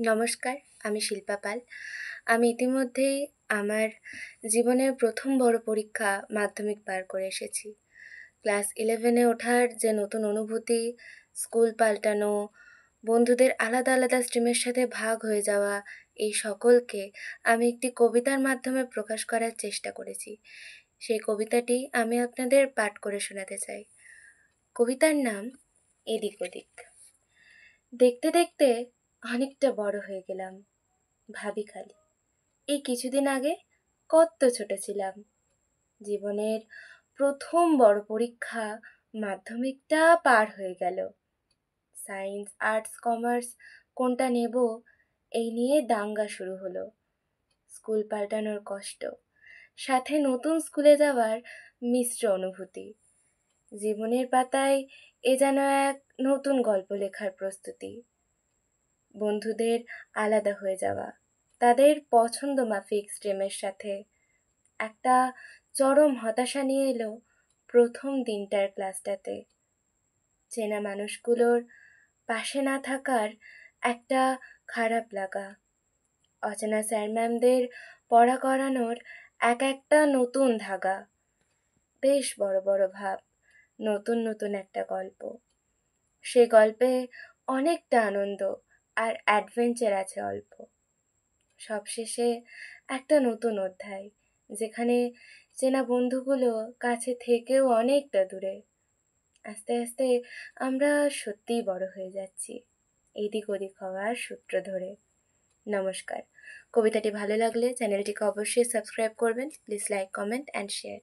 নমস্কার, আমি শিল্পা পাল। আমি ইতিমধ্যেই আমার জীবনের ১ম বড় পরীক্ষা মাধ্যমিক পার করে এসেছি। ক্লাস 11 এ ওঠার যে নতুন অনুভূতি, স্কুল পাল্টানো, বন্ধুদের আলাদা, আলাদা স্ট্রিমের সাথে ভাগ হয়ে যাওয়া, এই সকলকে আমি একটি কবিতার মাধ্যমে প্রকাশ করার চেষ্টা করেছি। সেই কবিতাটি আমি আপনাদের পাঠ করে শোনাতে চাই। কবিতার নাম এদিক ওদিক। দেখতে, দেখতে অনেকটা বড় হয়ে গেলাম। ভাবি খালি এই কিছুদিন আগে কত ছোট ছিলাম। জীবনের ১ম বড় পরীক্ষা মাধ্যমিকটা পার হয়ে গেল। সায়েন্স, আর্টস, কমার্স কোনটা নেব এই নিয়ে দাঙ্গা শুরু হলো। স্কুল পাল্টানোর কষ্ট, সাথে নতুন স্কুলে যাওয়ার মিশ্র অনুভূতি। জীবনের পাতায় এ যেন এক নতুন গল্প লেখার প্রস্তুতি। বন্ধুদের আলাদা হয়ে যাওয়া, তাদের পছন্দ মাফিক স্ট্রিমের সাথে একটা চরম হতাশা নিয়ে এলো ১ম দিনটার ক্লাসটাতে। চেনা মানুষগুলোর পাশে না থাকার একটা খারাপ লাগা, অচেনা স্যার ম্যামদের পড়া করানোর একটা নতুন ধাগা, বেশ বড় বড় ভাব, নতুন নতুন একটা গল্প। সে গল্পে অনেকটা আনন্দ আর অ্যাডভেঞ্চার আছে অল্প। সবশেষে একটা নতুন অধ্যায়, যেখানে চেনা বন্ধুগুলো কাছে থেকেও অনেকটা দূরে। আস্তে আস্তে আমরা সত্যিই বড় হয়ে যাচ্ছি, এদিক ওদিক হওয়ার সূত্র ধরে। নমস্কার। কবিতাটি ভালো লাগলে চ্যানেলটিকে অবশ্যই সাবস্ক্রাইব করবেন। Please like, comment and share.